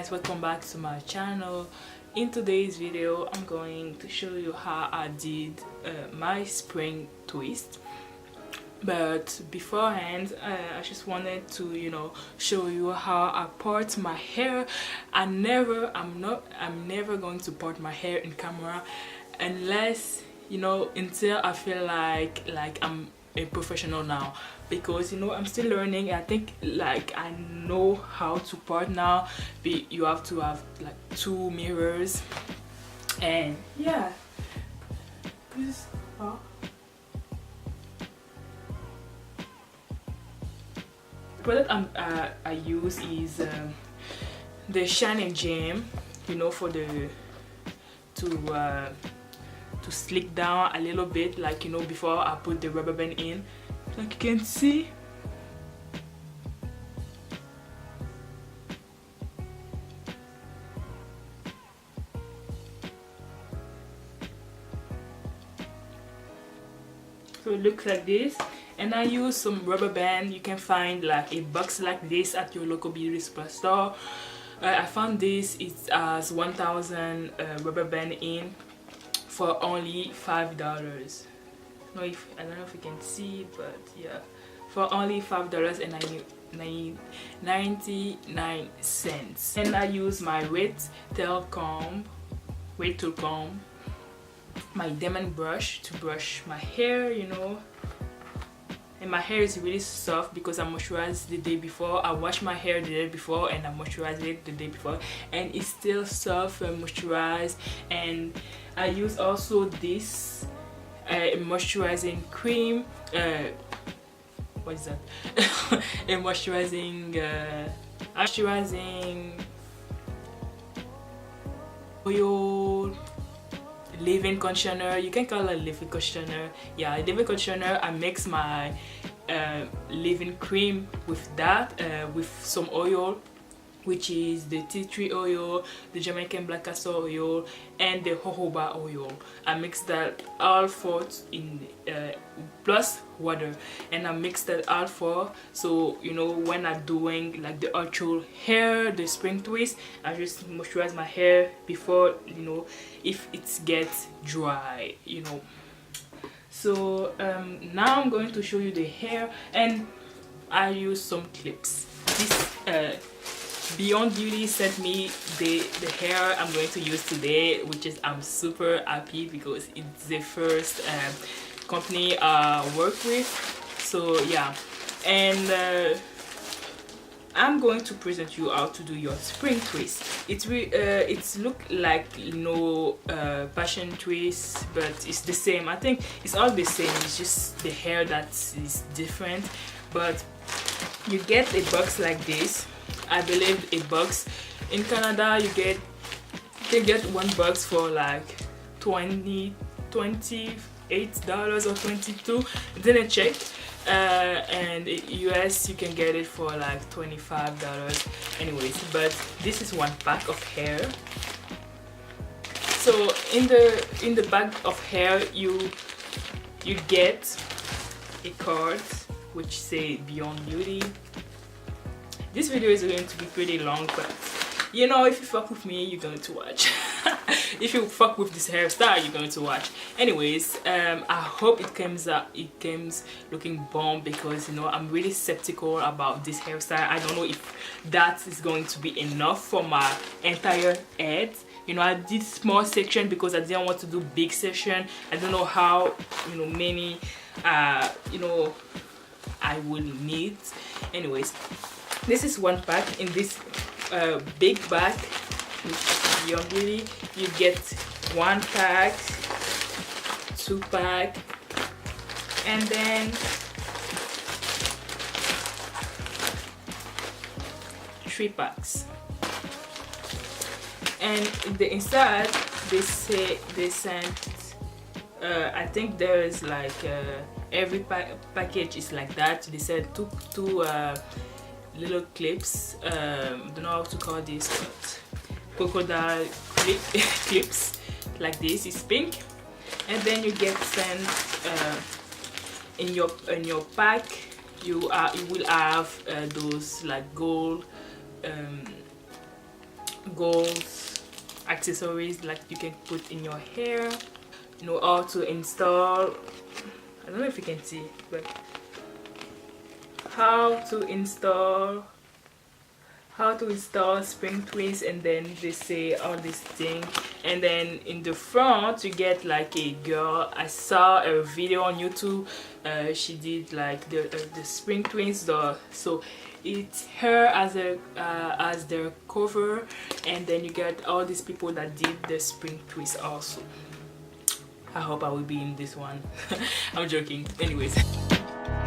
Guys, welcome back to my channel. In today's video I'm going to show you how I did my spring twist. But beforehand, I just wanted to show you how I part my hair. I'm never going to part my hair in camera unless until I feel like I'm a professional now, because I'm still learning. I think like I know how to part now, but you have to have like 2 mirrors, and yeah, this is how. The product I use is the Shine Gem, for the to slick down a little bit, like before I put the rubber band in, like you can see. So it looks like this, and I use some rubber band. You can find like a box like this at your local beauty superstore. I found this. It has 1,000 rubber band in for only $5. I don't know if you can see, but yeah, for only $5.99. And I use my wet tool comb, my diamond brush to brush my hair, and my hair is really soft because I moisturized the day before. I washed my hair the day before and I moisturized it the day before, and it's still soft and moisturized. And I use also this moisturizing cream, what is that? A moisturizing oil, leave-in conditioner. You can call it leave-in conditioner. Yeah, leave-in conditioner. I mix my leave-in cream with that, with some oil, which is the tea tree oil, the Jamaican black castor oil, and the jojoba oil. I mix that all four in plus water, and I mix that all four. So when I'm doing like the actual hair, the spring twist, I just moisturize my hair before, if it gets dry, So now I'm going to show you the hair, and I use some clips. This Beyond Beauty sent me the hair I'm going to use today, which is I'm super happy because it's the first company I work with. So yeah, and I'm going to present you how to do your spring twist. It's look like passion twist, but it's the same. I think it's all the same. It's just the hair that is different. But you get a box like this. I believe a box in Canada you can get 1 box for like $28 or $22. Didn't check. And in US you can get it for like $25. Anyways, but this is 1 pack of hair. So in the bag of hair you get a card which say Beyond Beauty. This video is going to be pretty long, but if you fuck with me, you're going to watch. If you fuck with this hairstyle, you're going to watch. Anyways, I hope it comes looking bomb, because I'm really skeptical about this hairstyle. I don't know if that is going to be enough for my entire head. I did small section because I didn't want to do big section. I don't know how many I will need. Anyways, this is 1 pack. In this big bag, Beyond Beauty, you get 1 pack, 2 pack, and then 3 packs. And in the inside, they sent. I think there is like every package is like that. They said two little clips. Don't know how to call this, but crocodile clips like this. Is pink, and then you get sent in your pack. You will have those like gold gold accessories like you can put in your hair. You know how to install, I don't know if you can see, but how to install spring twist, and then they say all this thing. And then in the front you get like a girl. I saw a video on YouTube, she did like the spring twist, so it's her as a as their cover, and then you get all these people that did the spring twist also. I hope I will be in this one. I'm joking. Anyways,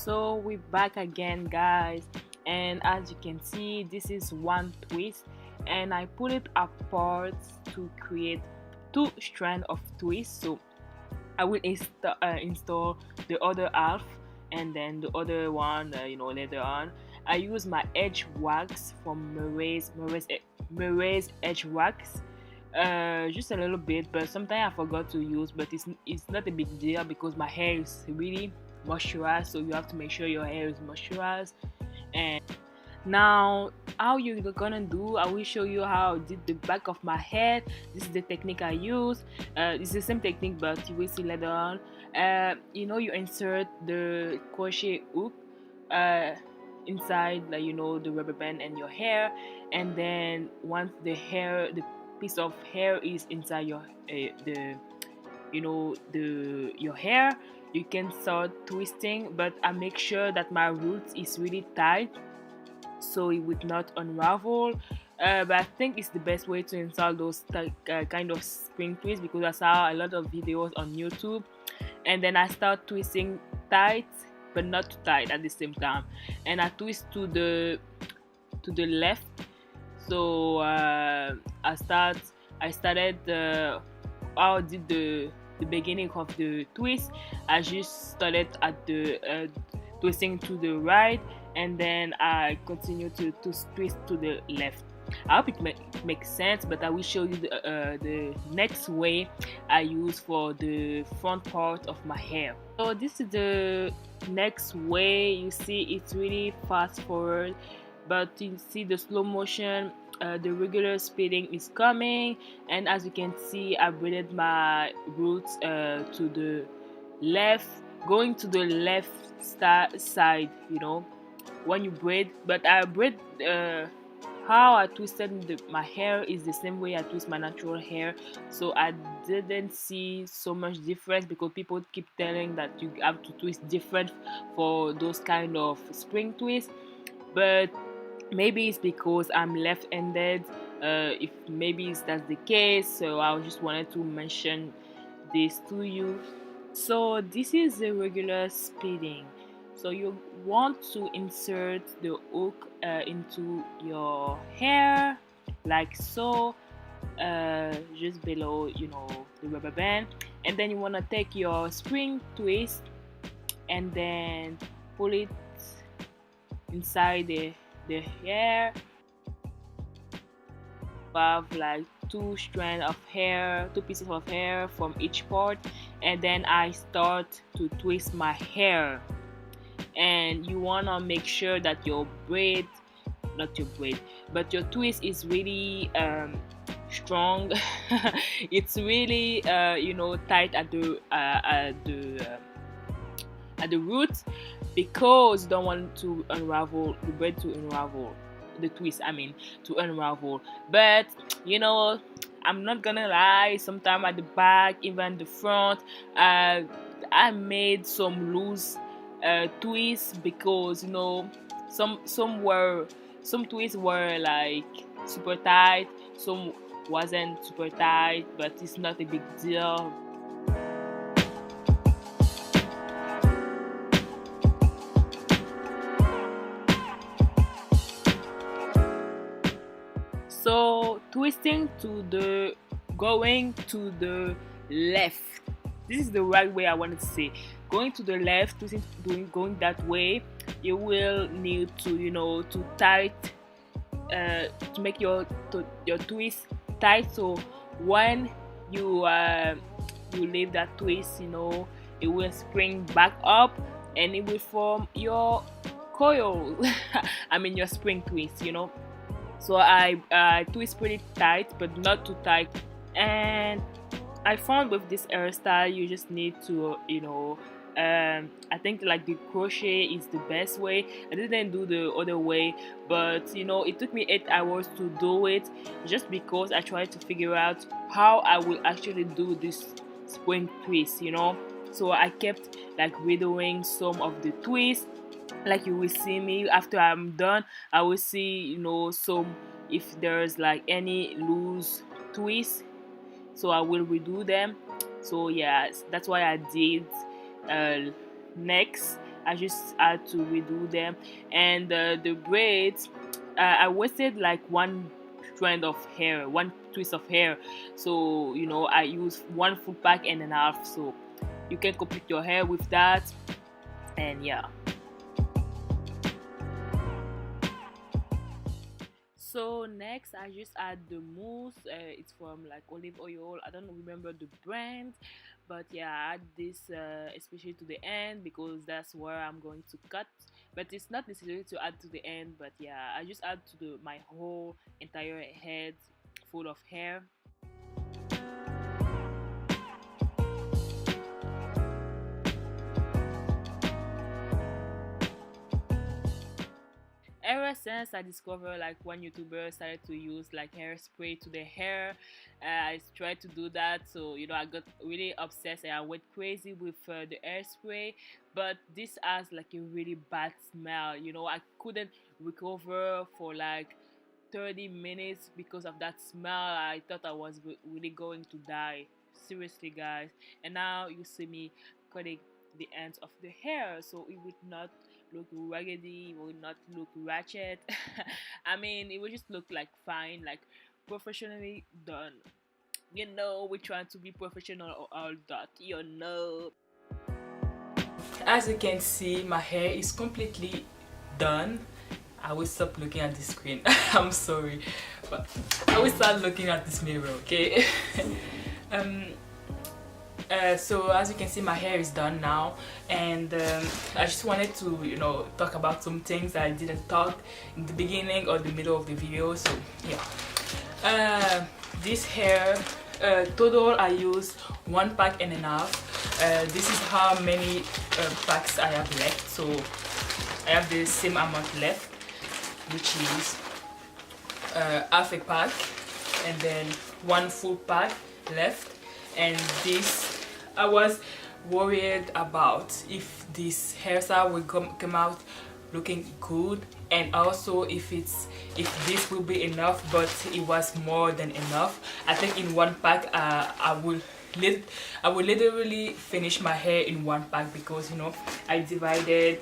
so we're back again, guys, and as you can see, this is one twist, and I put it apart to create two strands of twists. So I will install the other half, and then the other one, later on. I use my edge wax from Murray's edge wax, just a little bit, but sometimes I forgot to use, but it's not a big deal because my hair is really moisturized, so you have to make sure your hair is moisturized. And now how you're gonna do, I will show you how I did the back of my head. This is the technique I use. It's the same technique, but you will see later on. You insert the crochet hook inside, like, the rubber band and your hair, and then once the piece of hair is inside your your hair, you can start twisting. But I make sure that my roots is really tight so it would not unravel. But I think it's the best way to install those kind of spring twists, because I saw a lot of videos on YouTube, and then I start twisting tight but not too tight at the same time, and I twist to the left. So I started how I did the beginning of the twist. I just started at the twisting to the right, and then I continue to twist to the left. I hope it makes sense, but I will show you the next way I use for the front part of my hair. So this is the next way. You see, it's really fast forward, but you see the slow motion, the regular speeding is coming, and as you can see, I braided my roots to the left, going to the left side, when you braid. But I braid how I twisted my hair is the same way I twist my natural hair, so I didn't see so much difference, because people keep telling that you have to twist different for those kind of spring twists. But maybe it's because I'm left-handed, if maybe that's the case, so I just wanted to mention this to you. So this is the regular speeding. So you want to insert the hook into your hair like so, just below the rubber band, and then you want to take your spring twist and then pull it inside the hair. Have like two pieces of hair from each part, and then I start to twist my hair. And you want to make sure that your twist is really strong. It's really tight at the root, because you don't want to unravel the braid to unravel the twist, to unravel. But I'm not gonna lie, sometimes at the back, even the front, I made some loose twists, because some twists were like super tight, some wasn't super tight, but it's not a big deal. So twisting going to the left. This is the right way I wanted to say. Going to the left, twisting, going that way. You will need to to make your twist tight. So when you leave that twist, it will spring back up, and it will form your coil. Your spring twist. So I twist pretty tight, but not too tight. And I found with this hairstyle, you just need to, I think like the crochet is the best way. I didn't do the other way, but it took me 8 hours to do it, just because I tried to figure out how I will actually do this spring twist. So I kept like redoing some of the twists. Like you will see me after I'm done, I will see some, if there's like any loose twist, so I will redo them. So yeah, that's why I did uh, next. I just had to redo them. And the braids, I wasted like one strand of hair, one twist of hair. So I used one full pack and a half, so you can complete your hair with that. And yeah, so next I just add the mousse. It's from like olive oil, I don't remember the brand, but yeah, I add this especially to the end, because that's where I'm going to cut. But it's not necessary to add to the end, but yeah, I just add to my whole entire head full of hair. Ever since I discovered like one YouTuber started to use like hairspray to the hair, I tried to do that. So I got really obsessed and I went crazy with the hairspray. But this has like a really bad smell. I couldn't recover for like 30 minutes because of that smell. I thought I was really going to die. Seriously, guys. And now you see me cutting the ends of the hair, so it would not look raggedy, it would not look ratchet. I mean, it would just look like fine, like professionally done. We're trying to be professional or all that. As you can see, my hair is completely done. I will stop looking at the screen. I'm sorry, but I will start looking at this mirror, okay? So as you can see, my hair is done now, and I just wanted to talk about some things that I didn't talk in the beginning or the middle of the video. So yeah, this hair total I used one pack and a half. This is how many packs I have left. So I have the same amount left, which is half a pack and then one full pack left. And this, I was worried about if this hairstyle will come out looking good, and also if this will be enough, but it was more than enough. I think in one pack I will literally finish my hair in one pack, because I divided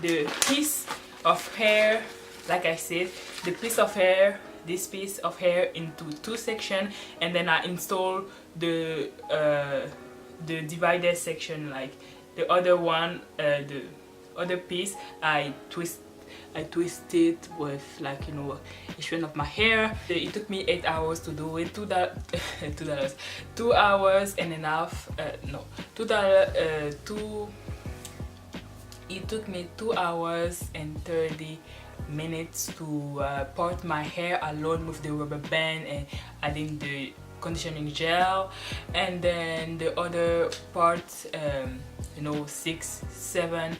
the piece of hair, like I said, this piece of hair into two sections, and then I install the divided section, like the other one, the other piece I twisted with like a strand of my hair. It took me 8 hours to do it. $2 2 hours and a half. No, $2. It took me 2 hours and 30 minutes to part my hair alone with the rubber band and adding the conditioning gel, and then the other part 6, 7,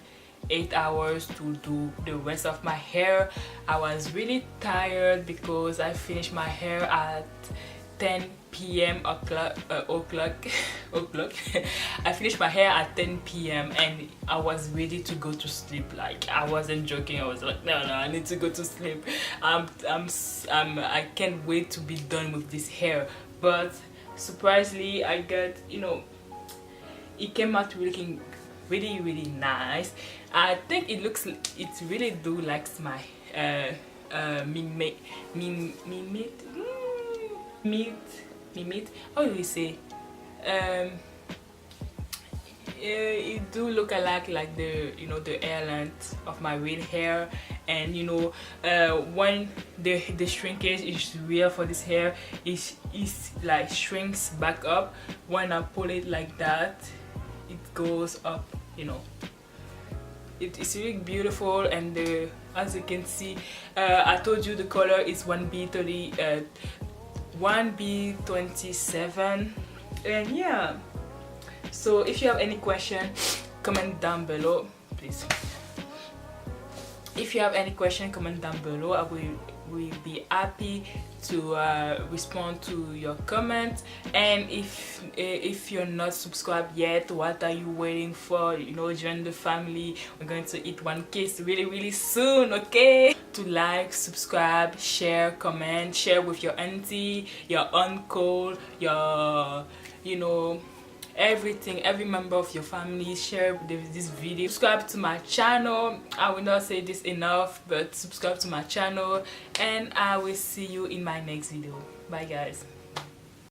8 hours to do the rest of my hair. I was really tired because I finished my hair at 10 p.m. o'clock. I finished my hair at 10 p.m. and I was ready to go to sleep. Like, I wasn't joking. I was like, no, I need to go to sleep. I can't wait to be done with this hair. But surprisingly, I got, it came out looking really, really nice. I think it really do likes my meat. How do we say? It do look alike like the the hair length of my real hair, and when the shrinkage is real for this hair, it like shrinks back up. When I pull it like that, it goes up, it's really beautiful, and as you can see, I told you the color is 1B30 1B27, and yeah. So if you have any question, comment down below, please. If you have any question, comment down below. I will be happy to respond to your comment. And if you're not subscribed yet, what are you waiting for? You know, join the family. We're going to hit 1K really soon, okay? To like, subscribe, share, comment, share with your auntie, your uncle, your, you know, everything, every member of your family. Share this video, subscribe to my channel. I will not say this enough, but subscribe to my channel, and I will see you in my next video. Bye guys.